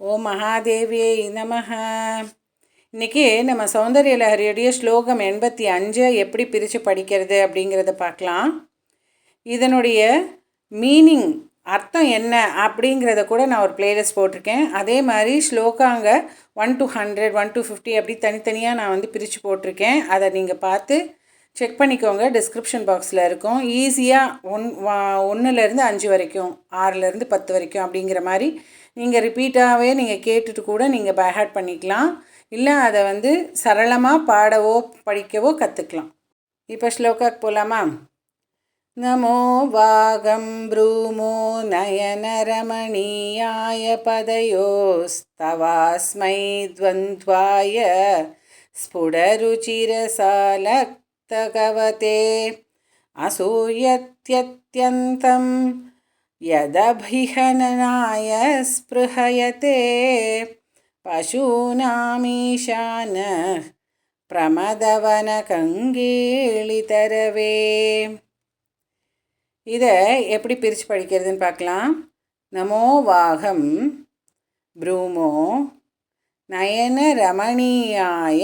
ஓம் மகாதேவியே நமஹ. இன்றைக்கி நம்ம சௌந்தர்ய லஹரியுடைய ஸ்லோகம் 85 எப்படி பிரித்து படிக்கிறது அப்படிங்கிறத பார்க்கலாம். இதனுடைய மீனிங் அர்த்தம் என்ன அப்படிங்கிறத கூட நான் ஒரு பிளேலிஸ்ட் போட்டிருக்கேன். அதே மாதிரி ஸ்லோகாங்க 1 to 100 1 to 50 அப்படி தனித்தனியாக நான் பிரித்து போட்டிருக்கேன். அதை நீங்கள் பார்த்து செக் பண்ணிக்கோங்க. டிஸ்கிரிப்ஷன் பாக்ஸில் இருக்கும். ஈஸியாக 1லேருந்து 5 வரைக்கும் 6லேருந்து 10 வரைக்கும் அப்படிங்கிற மாதிரி நீங்கள் ரிப்பீட்டாகவே நீங்கள் கேட்டுட்டு கூட நீங்கள் பைஹார்ட் பண்ணிக்கலாம். இல்லை அதை சரளமாக பாடவோ படிக்கவோ கற்றுக்கலாம். இப்போ ஸ்லோகாக்கு போகலாமா? நமோ வாகம் ப்ரூமோ நயனரமணீயாய பதயோஸ்தவாஸ்மை த்வந்த்வாய ஸ்புடருச்சிரசாலக்தகவதே அசூயத்யத்யந்தம் யதபிஹனனாய ஸ்பிருஹயதே பசூனாமீஷான பிரமதவன கங்கேளிதரவே. இதை எப்படி பிரித்து படிக்கிறதுன்னு பார்க்கலாம். நமோ வாகம் ப்ரூமோ நயன ரமணீயாய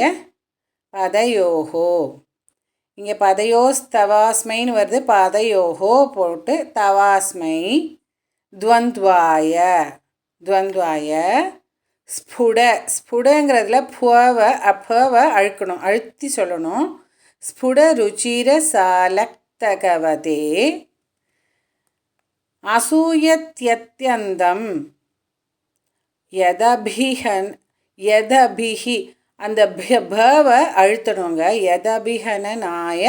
பதயோஹோ. இங்கே பதயோஸ் தவாஸ்மைன்னு வருது. பதயோஹோ போட்டு தவாஸ்மை துவந்த்வாய ஸ்புடங்கிறதுல அப்பவை அழுத்தி சொல்லணும். ஸ்புட ருச்சிர சாலக்தகவதே அசூயத்யத்யந்தம் யதபிஹி அந்த பவை அழுத்தணுங்க. யதபிஹனனாய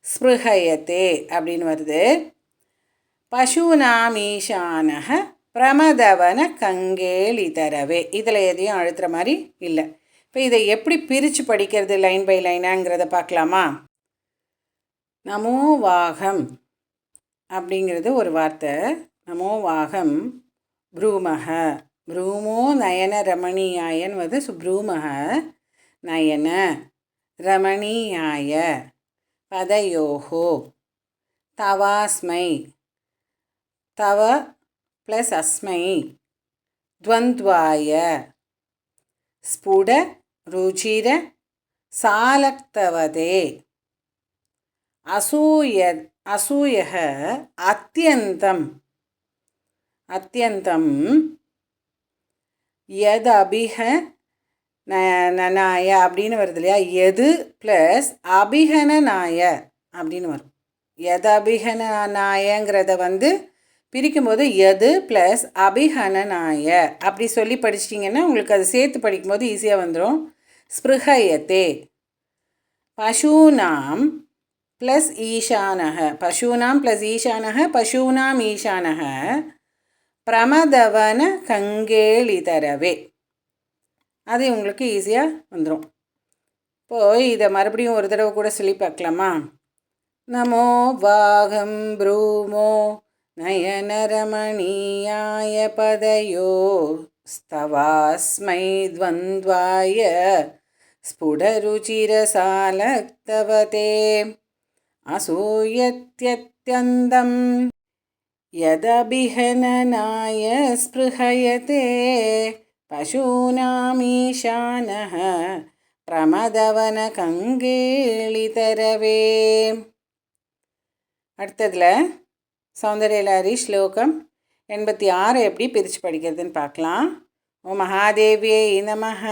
ஸ்பிருஹயத்தே அப்படின்னு வருது. பசூனாமீஷானஹ பிரமதவன கங்கேளிதரவே. இதில் எதையும் அழுத்துற மாதிரி இல்லை. இப்போ இதை எப்படி பிரித்து படிக்கிறது லைன் பை லைனாங்கிறத பார்க்கலாமா? நமோ வாகம் அப்படிங்கிறது ஒரு வார்த்தை. நமோ வாகம் ப்ரூமஹ. ப்ரூமோ நயன ரமணீயாயன்னு வருது. ப்ரூமஹ நயன ரமணீயாய பதயோஹோ தவாஸ்மை தவ ப்ளஸ் அஸ்மை த்வந்த்வாய ஸ்புட ருச்சிர சாலக்தவதே அசூயः அத்யந்தம் யதபிஹனனாய அப்படின்னு வருது இல்லையா? எது ப்ளஸ் அபிஹனனாய அப்படின்னு வரும். யதபிஹனனாயங்கிறத பிரிக்கும்போது எது ப்ளஸ் அபிஹனனாய அப்படி சொல்லி படிச்சிட்டிங்கன்னா உங்களுக்கு அது சேர்த்து படிக்கும்போது ஈஸியாக வந்துடும். ஸ்பிருஹயத்தே பசூனாம் ப்ளஸ் ஈஷானஹ. பசூனாம் ப்ளஸ் ஈஷானஹ பசூனாம் ஈஷானஹ பிரமதவன கங்கேளிதரவே. அது உங்களுக்கு ஈஸியாக வந்துடும். இப்போது இதை மறுபடியும் ஒரு தடவை கூட சொல்லி பார்க்கலாமா? நமோ வாகம் ப்ரூமோ நயனரமணீயாய பதயோ ஸ்தவாஸ்மை த்வந்த்வாய ஸ்புடருச்சிரசாலக்தவதே அசூயத்யத்யந்தம் யதபிஹனனாய ஸ்பிருஹயதே பசூனாமீஷானஹ பிரமதவன கங்கேளிதரவே. அடுத்ததில் சௌந்தர்ய லஹரி ஸ்லோகம் 86 எப்படி பிரித்து படிக்கிறதுன்னு பார்க்கலாம். ஓ மகாதேவியே நமஹ.